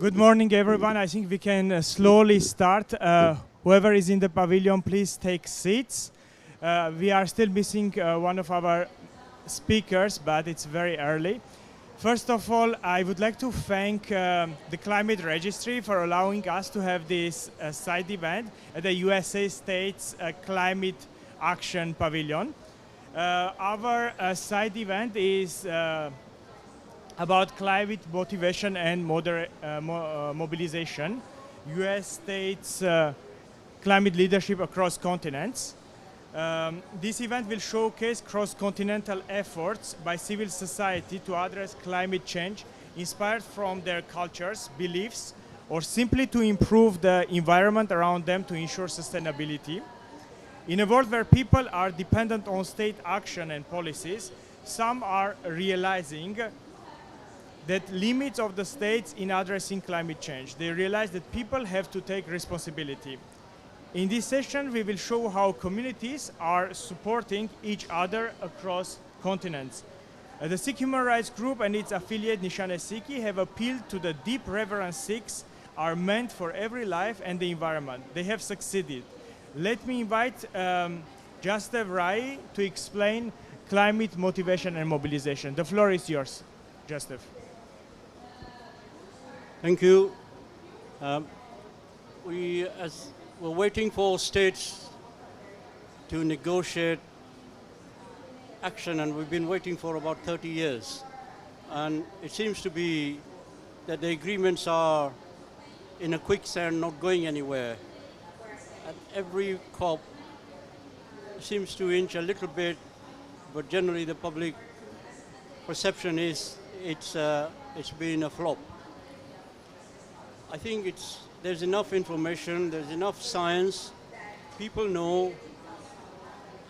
Good morning, everyone. I think we can slowly start. Whoever is in the pavilion, please take seats. We are still missing one of our speakers, but it's very early. First of all, I would like to thank the Climate Registry for allowing us to have this side event at the USA States Climate Action Pavilion. Our side event is about climate motivation and mobilization, US states climate leadership across continents. This event will showcase cross-continental efforts by civil society to address climate change inspired from their cultures, beliefs, or simply to improve the environment around them to ensure sustainability. In a world where people are dependent on state action and policies, some are realizing that limits of the states in addressing climate change. They realize that people have to take responsibility. In this session, we will show how communities are supporting each other across continents. The Sikh human rights group and its affiliate Nishan-e-Sikhi have appealed to the deep reverence Sikhs are meant for every life and the environment. They have succeeded. Let me invite Jasdev to explain climate motivation and mobilization. The floor is yours, Jasdev. Thank you. We're waiting for states to negotiate action, and we've been waiting for about 30 years. And it seems to be that the agreements are in a quicksand, not going anywhere. At every COP seems to inch a little bit, but generally the public perception is it's been a flop. I think there's enough information, there's enough science, people know,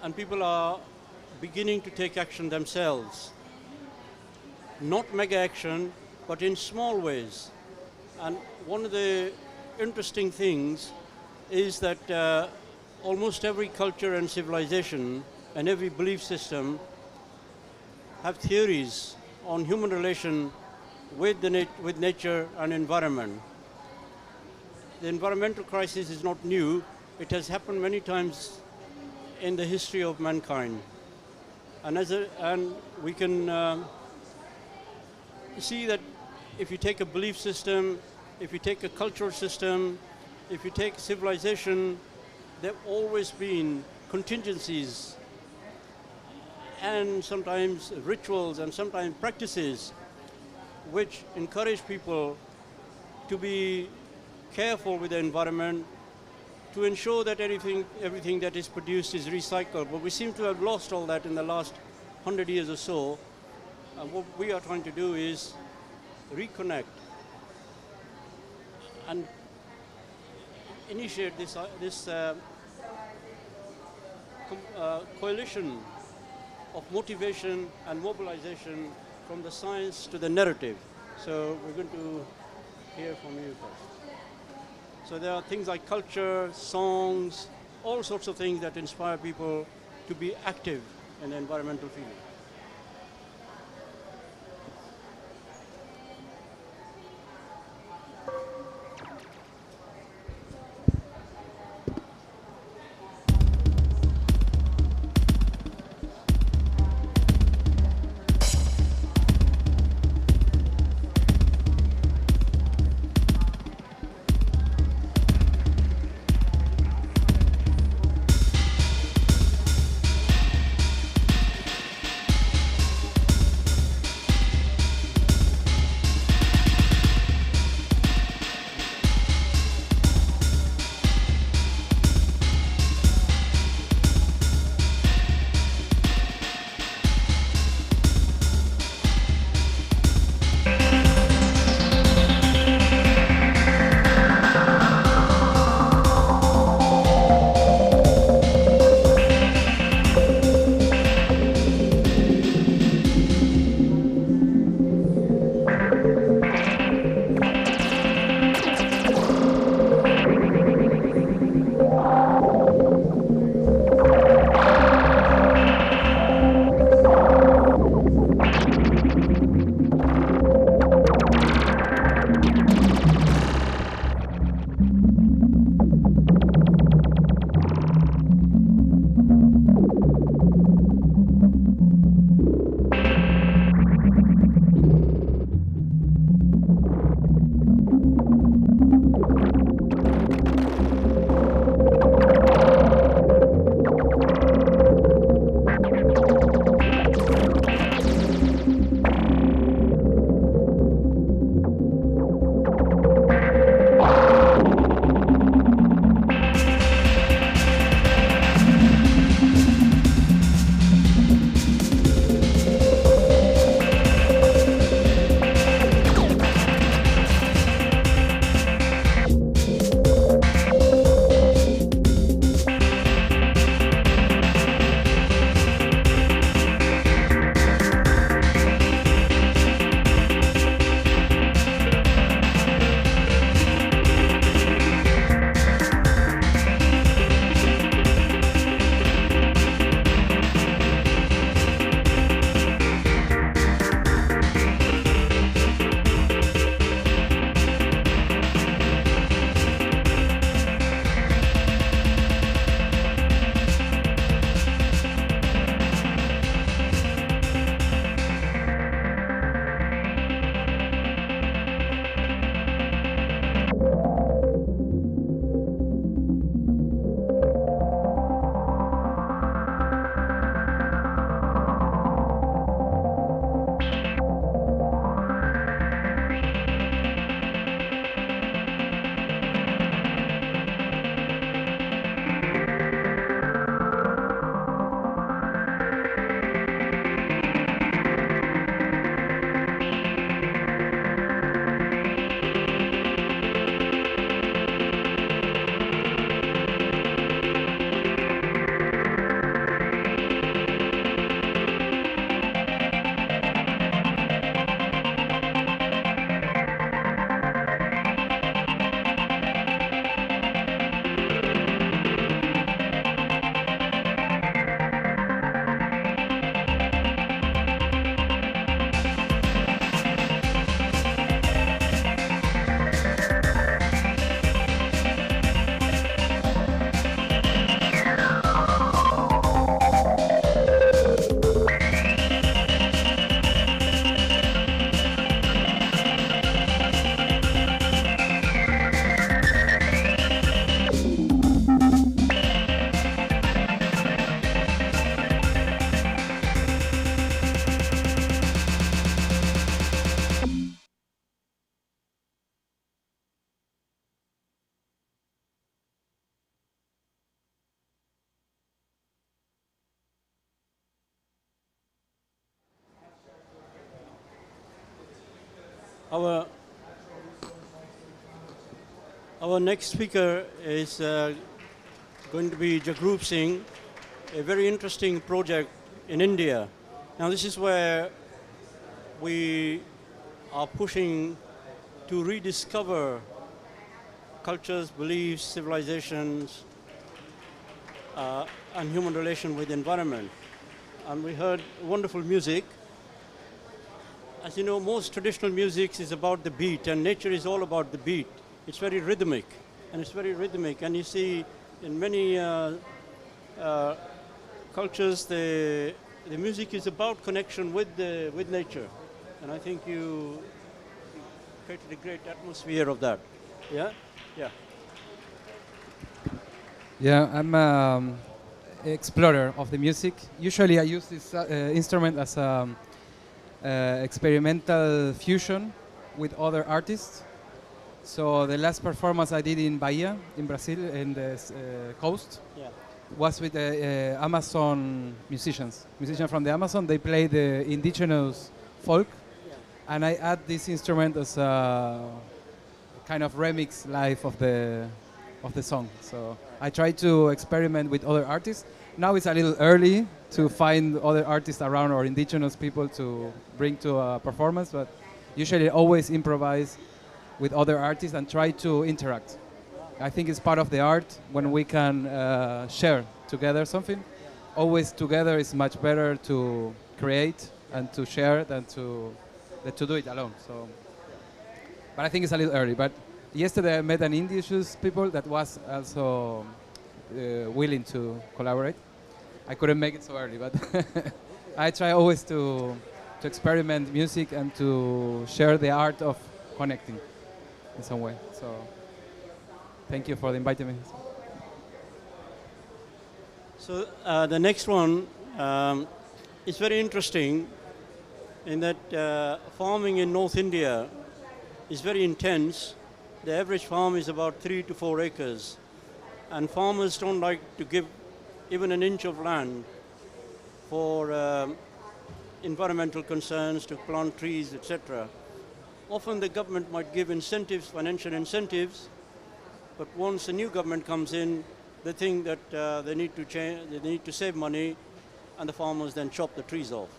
and people are beginning to take action themselves. Not mega action, but in small ways. And one of the interesting things is that almost every culture and civilization and every belief system have theories on human relation with nature and environment. The environmental crisis is not new. It has happened many times in the history of mankind. And we can see that if you take a belief system, if you take a cultural system, if you take civilization, there have always been contingencies and sometimes rituals and sometimes practices which encourage people to be careful with the environment, to ensure that everything that is produced is recycled. But we seem to have lost all that in the last 100 years or so. And what we are trying to do is reconnect and initiate this coalition of motivation and mobilization from the science to the narrative. So we're going to hear from you first. So there are things like culture, songs, all sorts of things that inspire people to be active in the environmental field. Our next speaker is going to be Jagroop Singh, a very interesting project in India. Now this is where we are pushing to rediscover cultures, beliefs, civilizations, and human relation with the environment. And we heard wonderful music. As you know, most traditional music is about the beat, and nature is all about the beat. It's very rhythmic, and you see in many cultures, the music is about connection with nature, and I think you created a great atmosphere of that. Yeah, yeah. Yeah, I'm an explorer of the music. Usually, I use this instrument as experimental fusion with other artists. So the last performance I did in Bahia, in Brazil, in the coast, Yeah. was with the Amazon musicians from the Amazon. They play the indigenous folk, and I add this instrument as a kind of remix live of the song. So I try to experiment with other artists. Now it's a little early to find other artists around or indigenous people to bring to a performance, but usually always improvise with other artists and try to interact. I think it's part of the art when we can share together something. Always together is much better to create and to share than to do it alone. So, but I think it's a little early. But yesterday I met an indigenous people that was also willing to collaborate. I couldn't make it so early, but I try always to experiment music and to share the art of connecting in some way. So thank you for inviting me. So the next one is very interesting in that farming in North India is very intense. The average farm is about 3 to 4 acres, and farmers don't like to give even an inch of land for environmental concerns, to plant trees, etc. Often the government might give incentives, financial incentives, but once a new government comes in, they think that they need to save money, and the farmers then chop the trees off.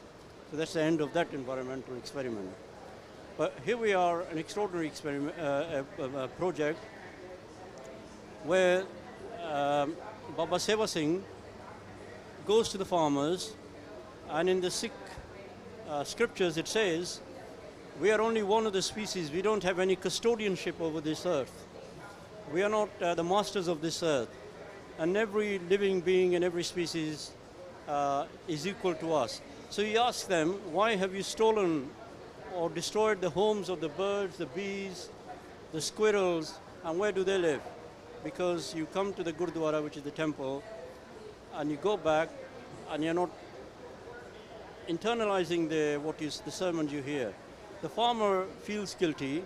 So that's the end of that environmental experiment. But here we are, an extraordinary experiment, project where Baba Seva Singh goes to the farmers, and in the Sikh scriptures it says, we are only one of the species, we don't have any custodianship over this earth. We are not the masters of this earth. And every living being and every species is equal to us. So he asks them, why have you stolen or destroyed the homes of the birds, the bees, the squirrels, and where do they live? Because you come to the Gurdwara, which is the temple, and you go back, and you're not internalizing the sermons you hear. The farmer feels guilty,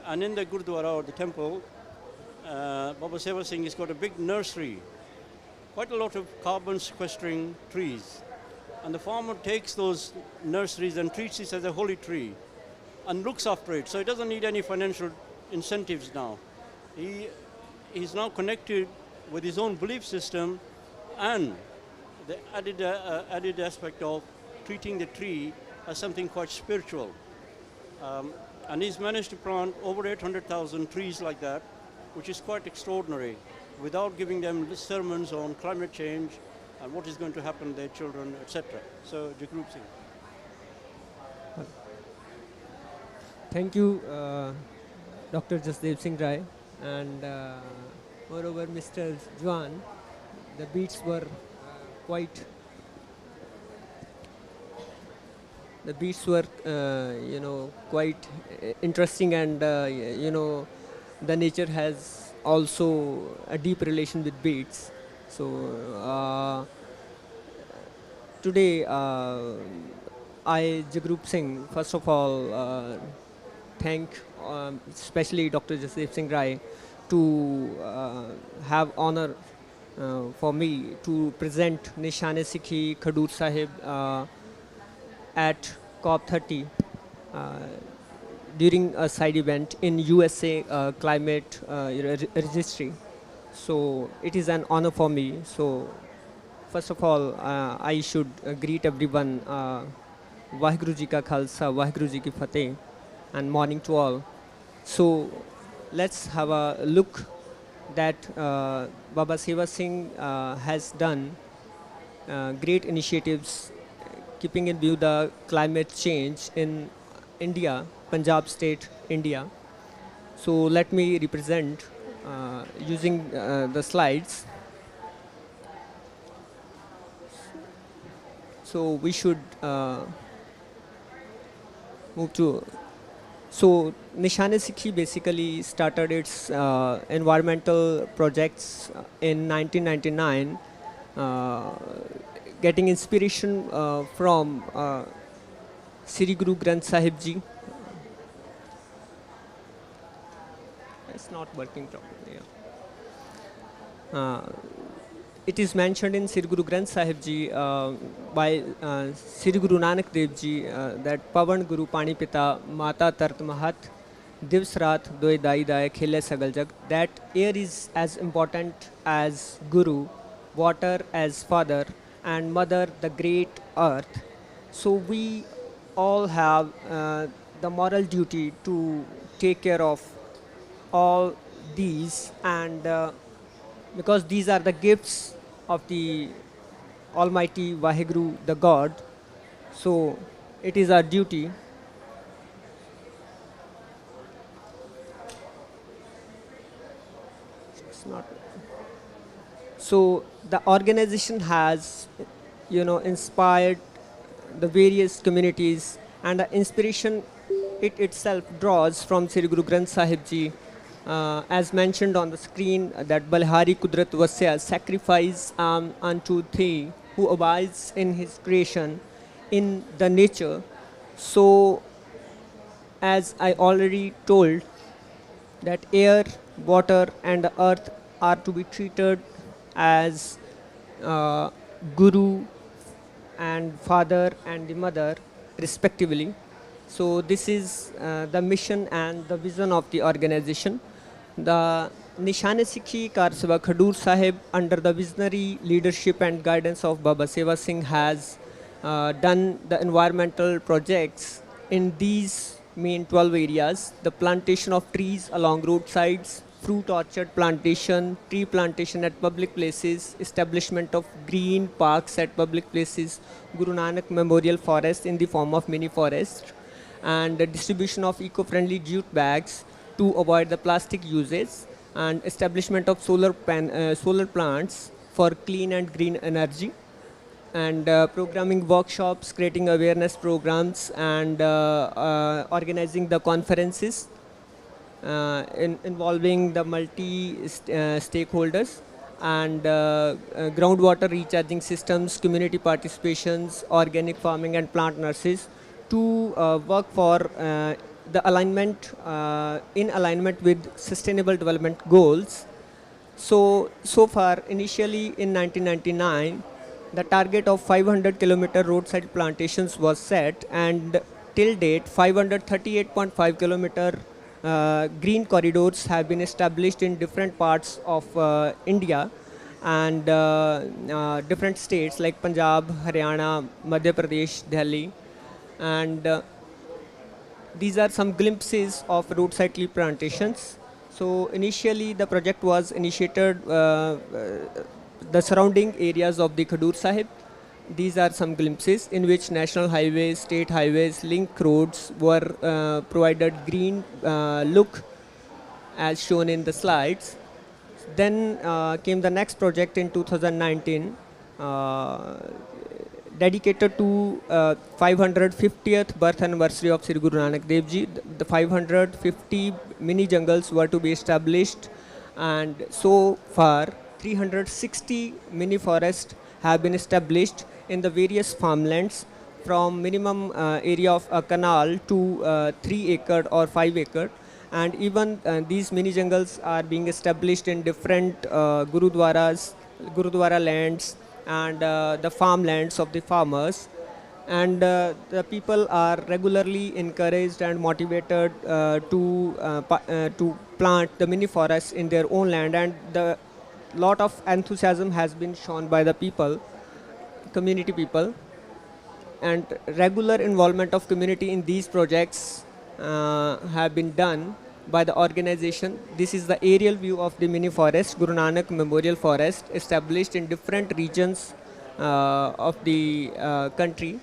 and in the Gurdwara or the temple, Baba Seva Singh has got a big nursery, quite a lot of carbon sequestering trees. And the farmer takes those nurseries and treats it as a holy tree and looks after it. So he doesn't need any financial incentives now. He's now connected with his own belief system and the added aspect of treating the tree as something quite spiritual. And he's managed to plant over 800,000 trees like that, which is quite extraordinary, without giving them sermons on climate change and what is going to happen to their children, etc. So, Jagroop Singh. Thank you, Dr. Jasdev Singh Rai, and moreover, Mr. Juan. The beats were quite. The beats were, quite interesting, and the nature has also a deep relation with beats. So today, I, Jagroop Singh, first of all, thank especially Dr. Jasdev Singh Rai to have honor for me to present Nishan-e-Sikhi Khadur Sahib at COP30. during a side event in USA climate registry. So it is an honor for me. So first of all, I should greet everyone. Vaheguru Ji Ka Khalsa, Vaheguru Ji Ki Fateh, and morning to all. So let's have a look that Baba Seva Singh has done great initiatives keeping in view the climate change in India, Punjab state, India. So let me represent using the slides. So we should move to. So Nishan-e-Sikhi basically started its environmental projects in 1999, getting inspiration from Sri Guru Granth Sahib Ji. It's not working properly. Yeah. It is mentioned in Sri Guru Granth Sahib Ji by Sri Guru Nanak Dev Ji that Pavan Guru Pani Pita Mata Tart Mahat Divs Raat Doi Dai Dai Khele Sagal Jag. That air is as important as Guru, water as father, and mother the great earth. So we all have the moral duty to take care of all these, and because these are the gifts of the Almighty Vaheguru, the God. So it is our duty. It's not. So the organization has, inspired the various communities, and the inspiration it itself draws from Sri Guru Granth Sahib Ji. As mentioned on the screen, that Balhari Kudrat Vasya, sacrifice unto thee who abides in his creation, in the nature. So, as I already told, that air, water, and the earth are to be treated as Guru and Father and the Mother, respectively. So this is the mission and the vision of the organization. The Nishan-e-Sikhi Karsava Khadur Sahib, under the visionary leadership and guidance of Baba Seva Singh, has done the environmental projects in these main 12 areas: the plantation of trees along roadsides, fruit orchard plantation, tree plantation at public places, establishment of green parks at public places, Guru Nanak Memorial Forest in the form of mini forest, and the distribution of eco-friendly jute bags to avoid the plastic usage, and establishment of solar plants for clean and green energy, and programming workshops, creating awareness programs, and organizing the conferences involving the multi-stakeholders, and groundwater recharging systems, community participations, organic farming, and plant nurses to work for the alignment, in alignment with sustainable development goals. So far, initially in 1999, the target of 500 kilometer roadside plantations was set, and till date, 538.5 kilometer green corridors have been established in different parts of India, and different states like Punjab, Haryana, Madhya Pradesh, Delhi, and these are some glimpses of roadside tree plantations. So initially the project was initiated the surrounding areas of the Khadur Sahib. These are some glimpses in which national highways, state highways, link roads were provided green look as shown in the slides. Then came the next project in 2019 dedicated to 550th birth anniversary of Sri Guru Nanak Dev Ji. The 550 mini jungles were to be established, and so far 360 mini forests have been established in the various farmlands, from minimum area of a canal to 3 acre or 5 acre, and even these mini jungles are being established in different Gurudwara lands and the farmlands of the farmers. And the people are regularly encouraged and motivated to plant the mini forests in their own land, and the lot of enthusiasm has been shown by the people, community people, and regular involvement of community in these projects have been done by the organization. This is the aerial view of the mini forest, Guru Nanak Memorial Forest, established in different regions of the country.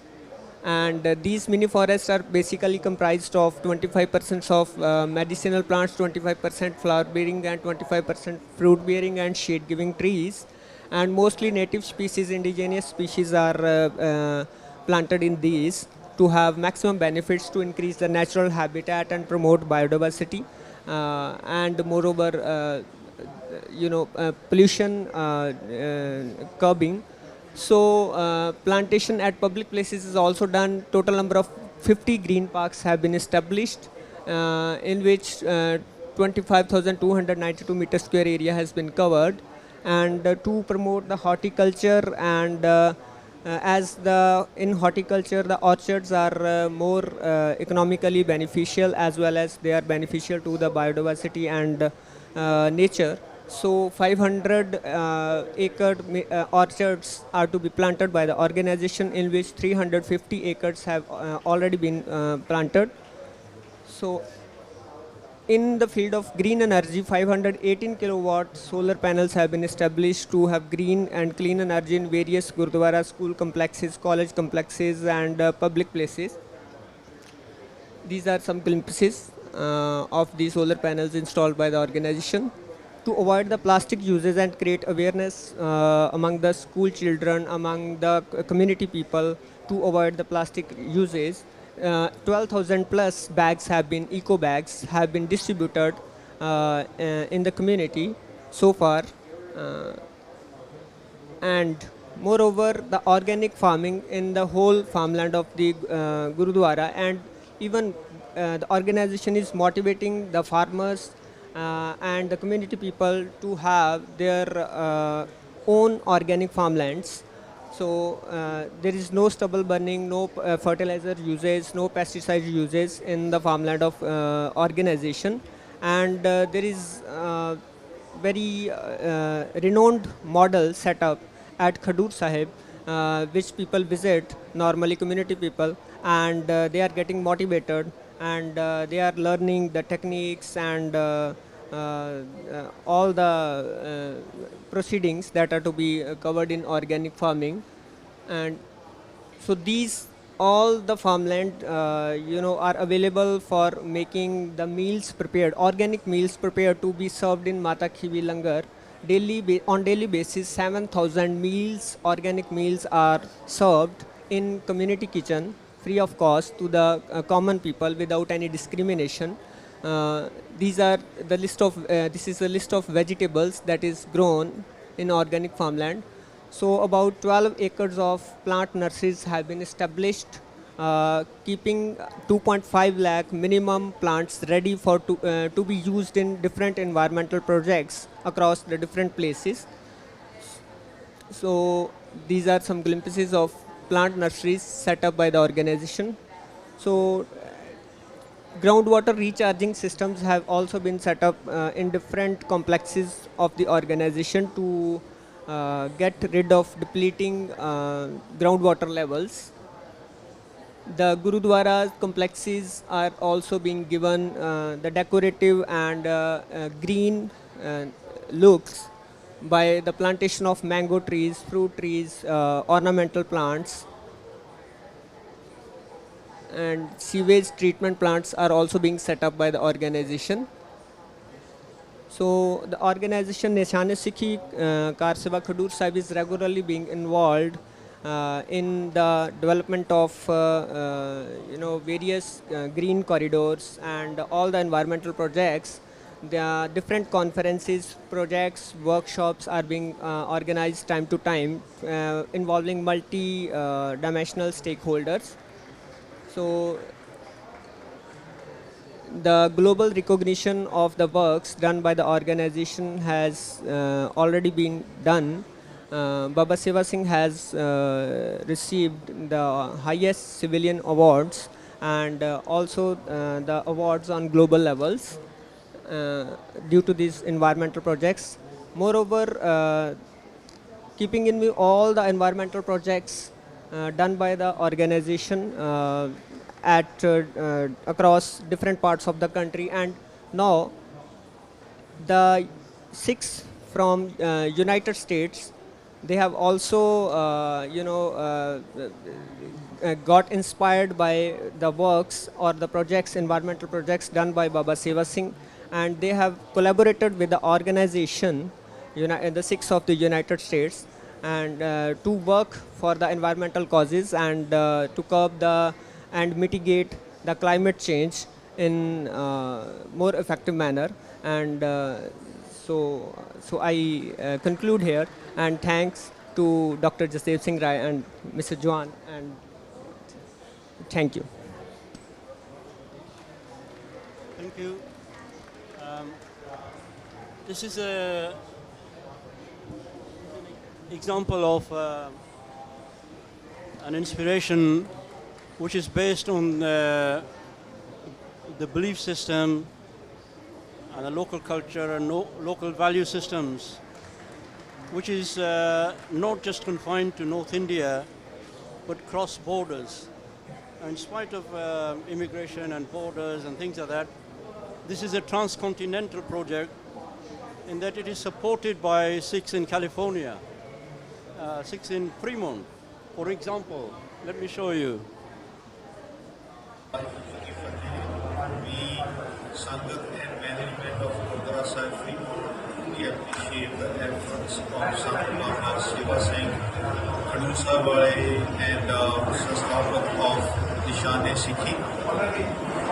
And these mini forests are basically comprised of 25% of medicinal plants, 25% flower bearing, and 25% fruit bearing and shade giving trees. And mostly native species, indigenous species are planted in these to have maximum benefits to increase the natural habitat and promote biodiversity. And moreover, pollution curbing. So plantation at public places is also done. Total number of 50 green parks have been established, in which 25,292 meter square area has been covered. And to promote the horticulture, and in horticulture the orchards are more economically beneficial, as well as they are beneficial to the biodiversity and nature. So 500 acre orchards are to be planted by the organization, in which 350 acres have already been planted. So in the field of green energy, 518 kilowatt solar panels have been established to have green and clean energy in various gurdwara, school complexes, college complexes, and public places. These are some glimpses of the solar panels installed by the organization. To avoid the plastic uses and create awareness among the school children, among the community people, to avoid the plastic uses, 12,000 plus bags have been, eco bags have been distributed in the community so far. And moreover, the organic farming in the whole farmland of the Gurudwara, and even the organization is motivating the farmers and the community people to have their own organic farmlands. So there is no stubble burning, no fertilizer usage, no pesticide usage in the farmland of organization. And there is very renowned model set up at Khadur Sahib, which people visit, normally community people, and they are getting motivated, and they are learning the techniques and all the proceedings that are to be covered in organic farming. And so these all the farmland are available for making the meals prepared, organic meals prepared to be served in Mata Khivi Langar. On daily basis, 7,000 meals, organic meals are served in community kitchen free of cost to the common people without any discrimination. These are the list of this is a list of vegetables that is grown in organic farmland. So about 12 acres of plant nurseries have been established, keeping 2.5 lakh minimum plants ready for to be used in different environmental projects across the different places. So these are some glimpses of plant nurseries set up by the organization. So groundwater recharging systems have also been set up in different complexes of the organization to get rid of depleting groundwater levels. The Gurudwara complexes are also being given the decorative and green looks by the plantation of mango trees, fruit trees, ornamental plants. And sewage treatment plants are also being set up by the organization. So the organization Nishan-e-Sikhi Karseva Khadur Sahib is regularly being involved in the development of various green corridors and all the environmental projects. The different conferences, projects, workshops are being organized time to time involving multi-dimensional stakeholders. So the global recognition of the works done by the organization has already been done Baba Seva Singh has received the highest civilian awards and also the awards on global levels due to these environmental projects. Moreover, keeping in view all the environmental projects done by the organization across different parts of the country, and now the Sikhs from United States, they have also got inspired by the works or the projects, environmental projects done by Baba Seva Singh, and they have collaborated with the organization, the Sikhs of the United States, and to work for the environmental causes and to curb and mitigate the climate change in more effective manner. And so I conclude here, and thanks to Dr. Jasdev Singh Rai and Mr. Juan, and thank you. Thank you. This is an example of an inspiration which is based on the belief system and the local culture and local value systems, which is not just confined to North India, but cross borders. In spite of immigration and borders and things like that, this is a transcontinental project in that it is supported by Sikhs in California, Sikhs in Fremont. For example, let me show you. Sangat and management of Gurdwara Sahib Fremont truly appreciate the efforts of Sant Baba Seva Singh, Khadusa Wale, and Sasthapak of Nishan-e-Sikhi.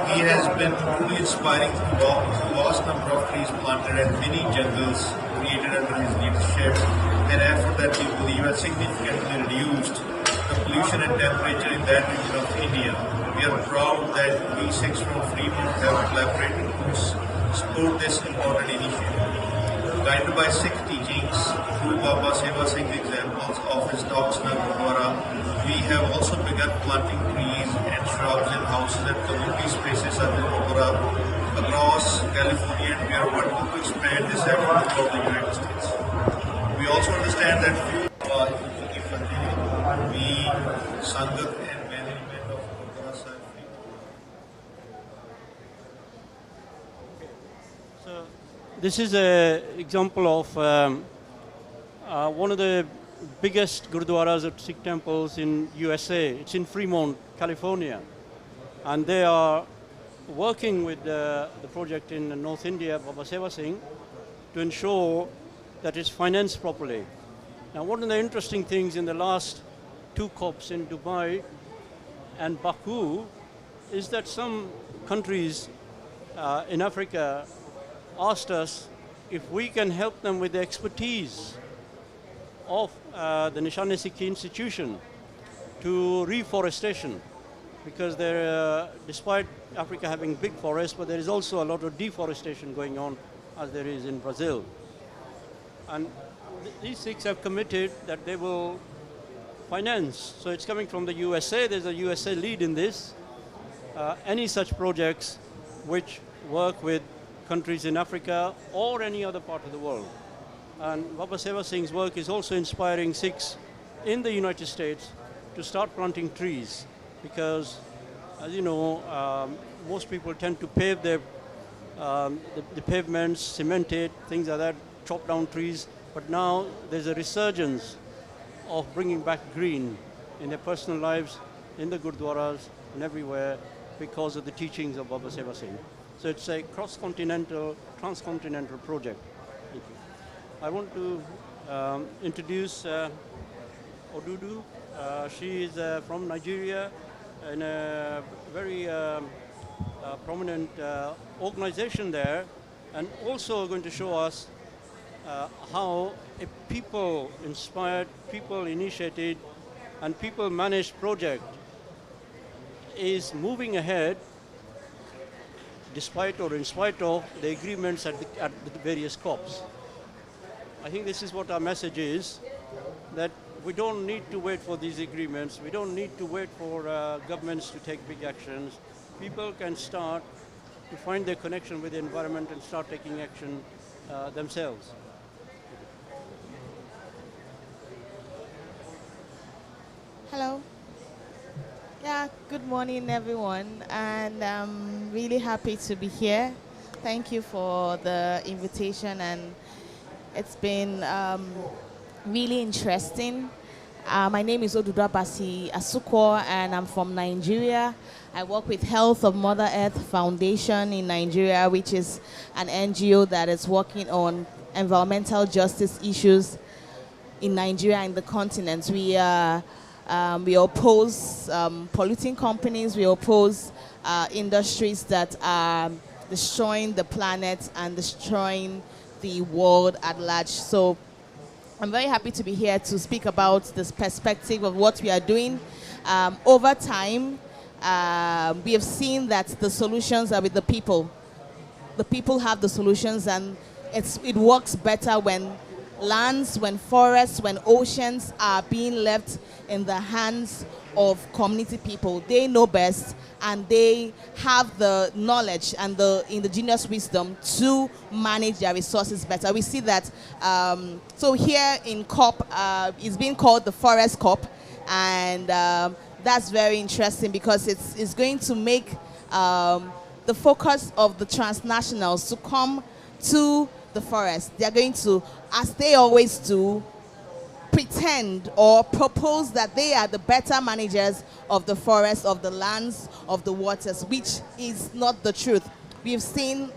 He has been truly inspiring through vast number of trees planted and many jungles created under his leadership, an effort that we believe has significantly reduced the pollution and temperature in that region of India. We are proud that we Sikhs from Fremont have collaborated to support this important initiative. Guided by Sikh teachings through Baba Seva Singh's examples of his talks in Gurdwara, we have also begun planting trees and shrubs in houses and community spaces at Gurdwara across California, and we are working to expand this effort throughout the United States. We also understand that we Sangat and management of Gurdwara Sahib. So this is an example of one of the biggest gurdwaras or Sikh temples in USA. It's in Fremont, California. And they are working with the project in North India, Baba Seva Singh, to ensure that it's financed properly. Now, one of the interesting things in the last two COPs in Dubai and Baku is that some countries in Africa asked us if we can help them with the expertise of the Nishan-e-Sikhi institution to reforestation, because there, despite Africa having big forests, but there is also a lot of deforestation going on, as there is in Brazil. And these Sikhs have committed that they will finance. So it's coming from the USA. There's a USA lead in this. Any such projects which work with countries in Africa or any other part of the world. And Baba Seva Singh's work is also inspiring Sikhs in the United States to start planting trees, because, as you know, most people tend to pave their the pavements, cement it, things like that, chop down trees. But now there's a resurgence of bringing back green in their personal lives, in the gurdwaras, and everywhere, because of the teachings of Baba Seva Singh. So it's a cross-continental, transcontinental project. Thank you. I want to introduce Odudu. She is from Nigeria, in a very prominent organization there, and also going to show us how a people-inspired, people-initiated, and people-managed project is moving ahead despite or in spite of the agreements at the various COPs. I think this is what our message is, that we don't need to wait for these agreements. We don't need to wait for governments to take big actions. People can start to find their connection with the environment and start taking action themselves. Hello. Yeah, good morning, everyone, and I'm really happy to be here. Thank you for the invitation, and it's been really interesting. My name is Odudu-Abasi Asuquo, and I'm from Nigeria. I work with Health of Mother Earth Foundation in Nigeria, which is an NGO that is working on environmental justice issues in Nigeria and the continent. We oppose polluting companies. We oppose industries that are destroying the planet and destroying the world at large. So I'm very happy to be here to speak about this perspective of what we are doing. Over time, we have seen that the solutions are with the people. The people have the solutions, and it works better when lands, when forests, when oceans are being left in the hands of community people. They know best, and they have the knowledge and the indigenous wisdom to manage their resources better. We see that, so here in COP, it's being called the Forest COP, and that's very interesting because it's going to make the focus of the transnationals to come to the forest. They're going to, as they always do, pretend or propose that they are the better managers of the forest, of the lands, of the waters, which is not the truth. We've seen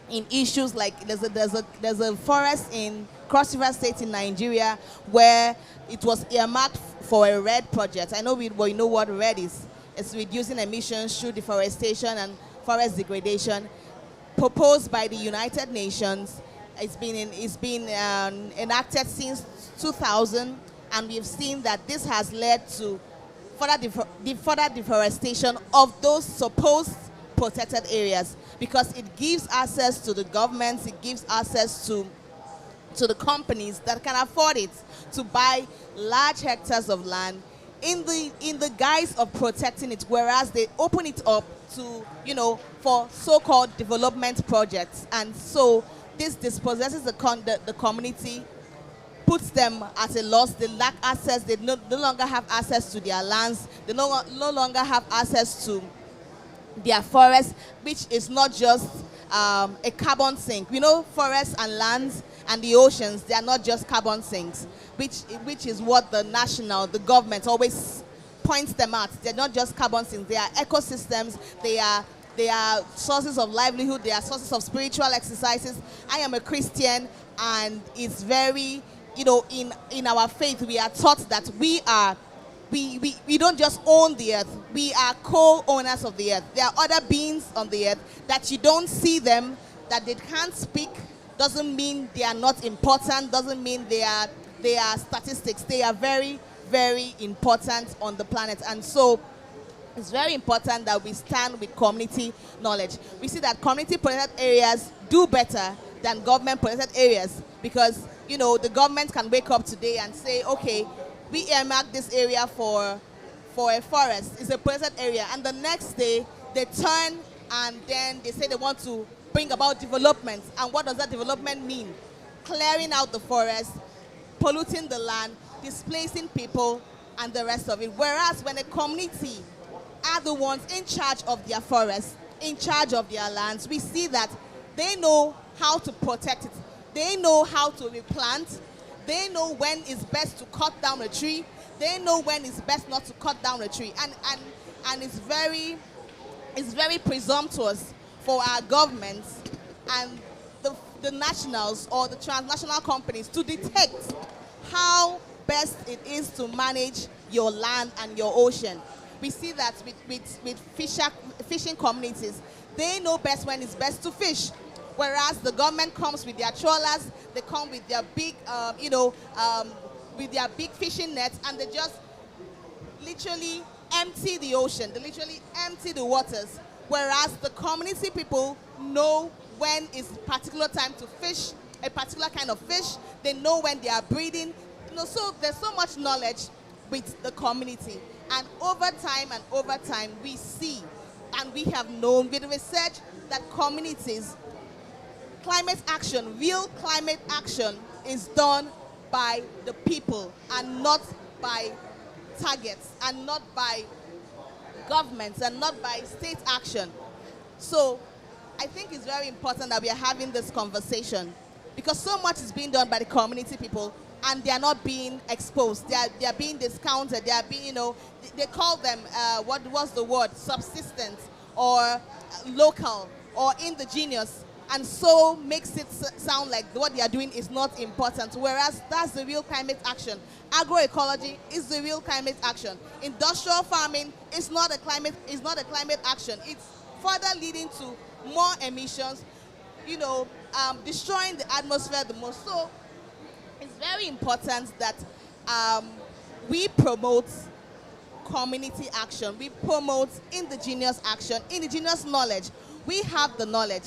in issues like there's a forest in Cross River State in Nigeria where it was earmarked for a RED project. I know we know what RED is. It's reducing emissions through deforestation and forest degradation, proposed by the United Nations. It's been enacted since 2000, and we've seen that this has led to further deforestation of those supposed protected areas, because it gives access to the governments, it gives access to the companies that can afford it to buy large hectares of land in the guise of protecting it, whereas they open it up to, for so-called development projects. And so this dispossesses the community, puts them at a loss. They lack access. They no longer have access to their lands. They no longer have access to their forests, which is not just a carbon sink. We know forests and lands and the oceans, they are not just carbon sinks, which is what the government always points them at. They're not just carbon sinks. They are ecosystems. They are sources of livelihood. They are sources of spiritual exercises. I am a Christian, and it's very, in our faith, we are taught that we don't just own the earth. We are co-owners of the earth. There are other beings on the earth that you don't see them, that they can't speak. Doesn't mean they are not important. Doesn't mean they are statistics. They are very, very important on the planet. And so it's very important that we stand with community knowledge. We see that community protected areas do better than government protected areas, because the government can wake up today and say, okay, we earmark this area for a forest. It's a protected area, and the next day they turn and then they say they want to bring about development. And what does that development mean? Clearing out the forest, polluting the land, displacing people, and the rest of it. Whereas when a community are the ones in charge of their forests, in charge of their lands, we see that they know how to protect it. They know how to replant. They know when it's best to cut down a tree. They know when it's best not to cut down a tree. And it's very presumptuous for our governments and the nationals or the transnational companies to detect how best it is to manage your land and your ocean. We see that with fishing communities. They know best when it's best to fish. Whereas the government comes with their trawlers, they come with their big, with their big fishing nets, and they just literally empty the ocean. They literally empty the waters. Whereas the community people know when it's particular time to fish a particular kind of fish. They know when they are breeding. So there's so much knowledge with the community, and over time we see and we have known with research that communities, climate action, real climate action is done by the people and not by targets and not by governments and not by state action. So I think it's very important that we are having this conversation, because so much is being done by the community people and they are not being exposed. They are being discounted. They are being, they call them, what was the word, subsistence or local or indigenous, and so makes it sound like what they are doing is not important, whereas that's the real climate action. Agroecology is the real climate action. Industrial farming is not a climate action. It's further leading to more emissions, destroying the atmosphere the most. So it's very important that we promote community action. We promote indigenous action, indigenous knowledge. We have the knowledge.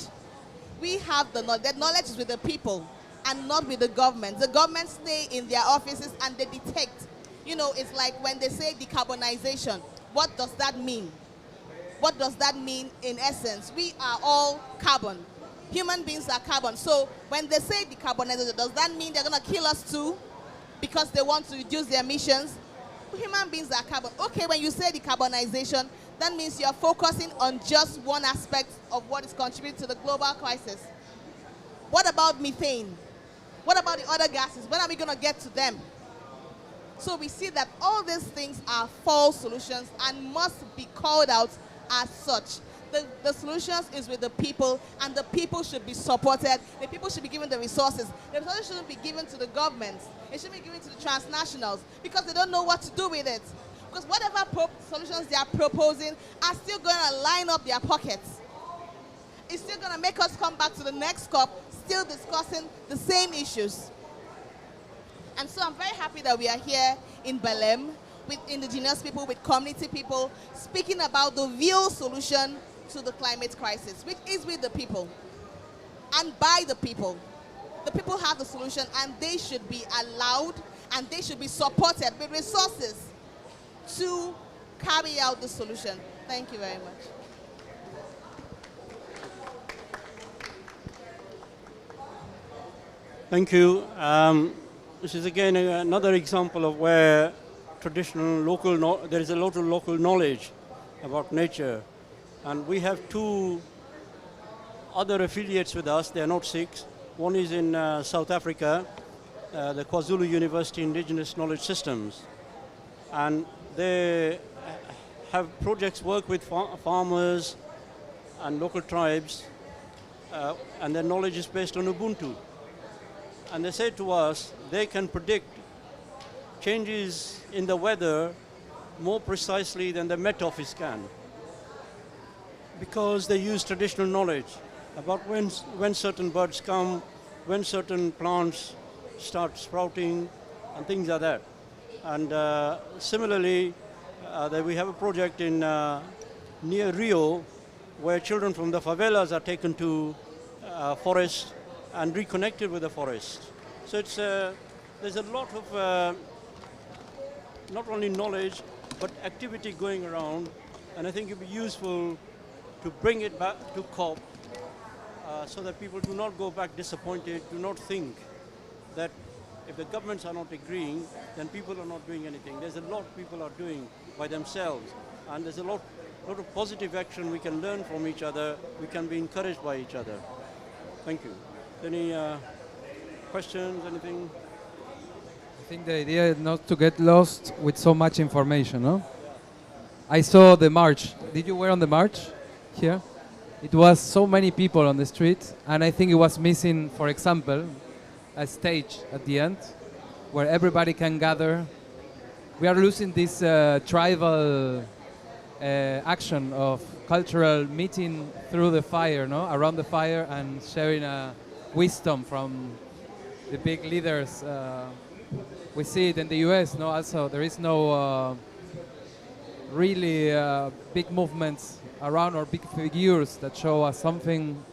We have the knowledge. That knowledge is with the people and not with the government. The government stay in their offices and they detect. It's like when they say decarbonization. What does that mean? What does that mean in essence? We are all carbon. Human beings are carbon. So when they say decarbonization, does that mean they're going to kill us too because they want to reduce their emissions? Human beings are carbon. Okay, when you say decarbonization, that means you're focusing on just one aspect of what is contributing to the global crisis. What about methane? What about the other gases? When are we going to get to them? So we see that all these things are false solutions and must be called out as such. The solutions is with the people, and the people should be supported. The people should be given the resources. The resources shouldn't be given to the governments. It should be given to the transnationals because they don't know what to do with it. Because whatever solutions they are proposing are still going to line up their pockets. It's still going to make us come back to the next COP, still discussing the same issues. And so I'm very happy that we are here in Belém with indigenous people, with community people, speaking about the real solution to the climate crisis, which is with the people and by the people. The people have the solution and they should be allowed and they should be supported with resources to carry out the solution. Thank you very much. Thank you. This is again another example of where there is a lot of local knowledge about nature. And we have two other affiliates with us. They are not Sikhs. One is in South Africa, the KwaZulu University Indigenous Knowledge Systems. And they have projects work with farmers and local tribes, and their knowledge is based on Ubuntu. And they say to us, they can predict changes in the weather more precisely than the Met Office can, because they use traditional knowledge about when certain birds come, when certain plants start sprouting, and things like that. And similarly, we have a project in near Rio, where children from the favelas are taken to forest and reconnected with the forest. So it's there's a lot of not only knowledge, but activity going around, and I think it would be useful to bring it back to COP so that people do not go back disappointed, do not think that if the governments are not agreeing, then people are not doing anything. There's a lot people are doing by themselves, and there's a lot of positive action we can learn from each other, we can be encouraged by each other. Thank you. Any questions, anything? I think the idea is not to get lost with so much information, no? I saw the march. Did you were on the march here? It was so many people on the street, and I think it was missing, for example, a stage at the end where everybody can gather. We are losing this tribal action of cultural meeting through the fire, no? Around the fire and sharing wisdom from the big leaders. We see it in the US, no? Also, there is no really big movements around or big figures that show us something,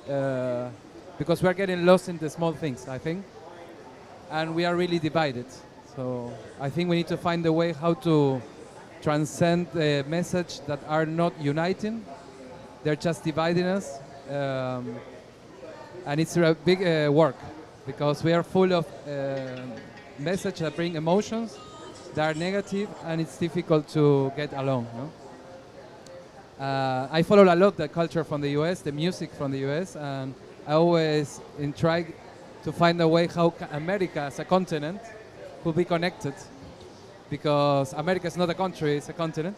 because we are getting lost in the small things, I think, and we are really divided. So I think we need to find a way how to transcend the message that are not uniting. They're just dividing us. And it's a big work because we are full of messages that bring emotions that are negative, and it's difficult to get along. No? I follow a lot the culture from the US, the music from the US, and I always try to find a way how America as a continent could be connected, because America is not a country, it's a continent.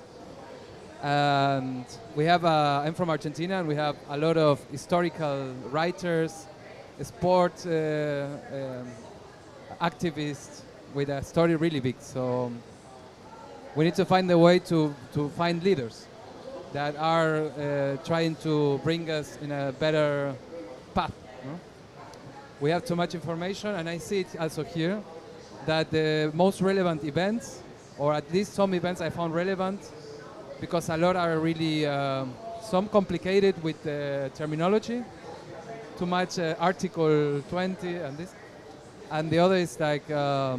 And we have, I'm from Argentina, and we have a lot of historical writers, sport activists with a story really big. So we need to find a way to find leaders that are trying to bring us in a better path. No? We have too much information, and I see it also here, that the most relevant events, or at least some events I found relevant, because a lot are really, some complicated with the terminology, too much Article 20 and this, and the other is like a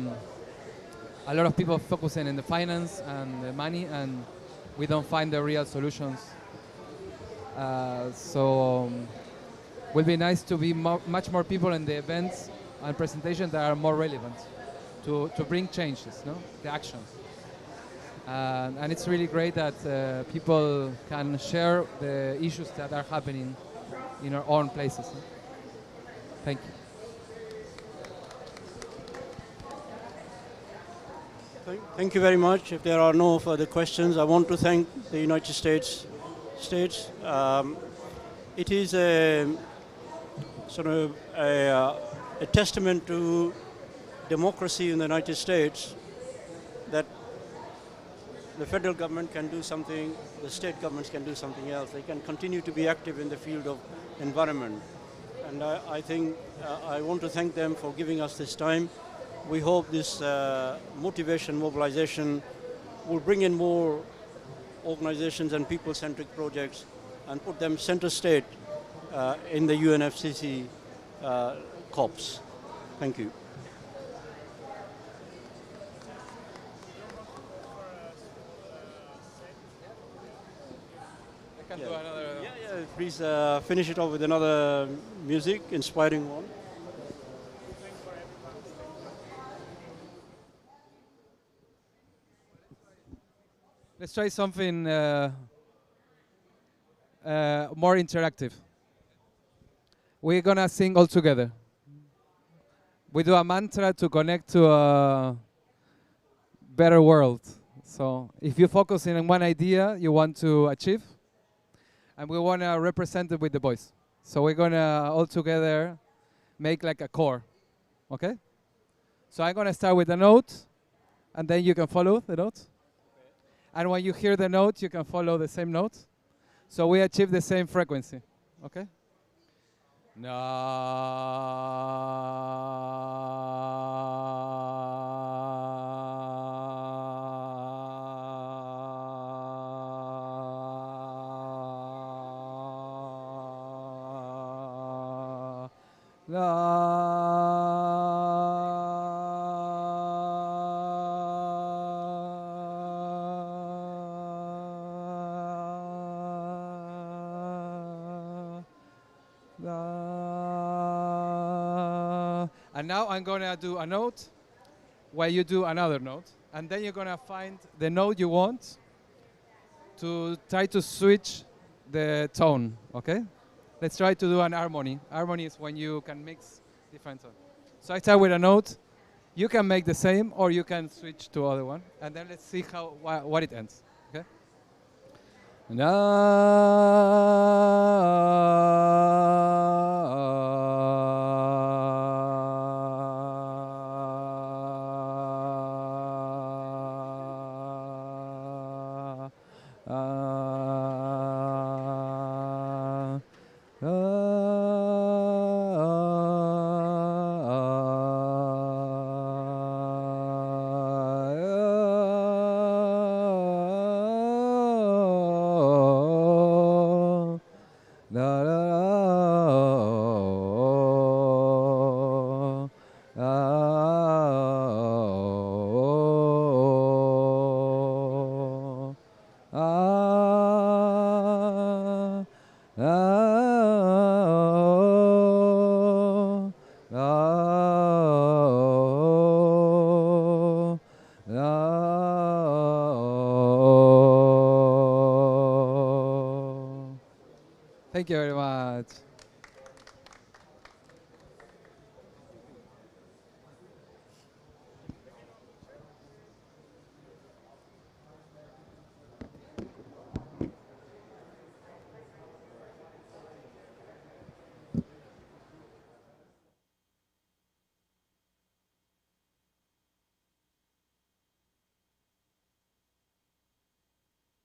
lot of people focusing on the finance and the money, and we don't find the real solutions. So will be nice to be much more people in the events and presentations that are more relevant to bring changes, no? The actions. And it's really great that people can share the issues that are happening in our own places. No? Thank you. Thank you very much. If there are no further questions, I want to thank the United States. It is a sort of a testament to democracy in the United States that the federal government can do something, the state governments can do something else. They can continue to be active in the field of environment. And I think I want to thank them for giving us this time. We hope this mobilization will bring in more organizations and people-centric projects and put them center state in the UNFCCC COPs. Thank you. I can do another. Yeah, please finish it off with another music, inspiring one. Let's try something more interactive. We're gonna sing all together. We do a mantra to connect to a better world. So if you focus in on one idea you want to achieve, and we want to represent it with the voice. So we're gonna all together make like a core, okay? So I'm gonna start with a note, and then you can follow the note. And when you hear the note, you can follow the same note. So we achieve the same frequency, okay? And now I'm going to do a note while you do another note. And then you're going to find the note you want to try to switch the tone, okay? Let's try to do an harmony. Harmony is when you can mix different tones. So I start with a note. You can make the same, or you can switch to other one. And then let's see how what it ends, okay? Thank you very much.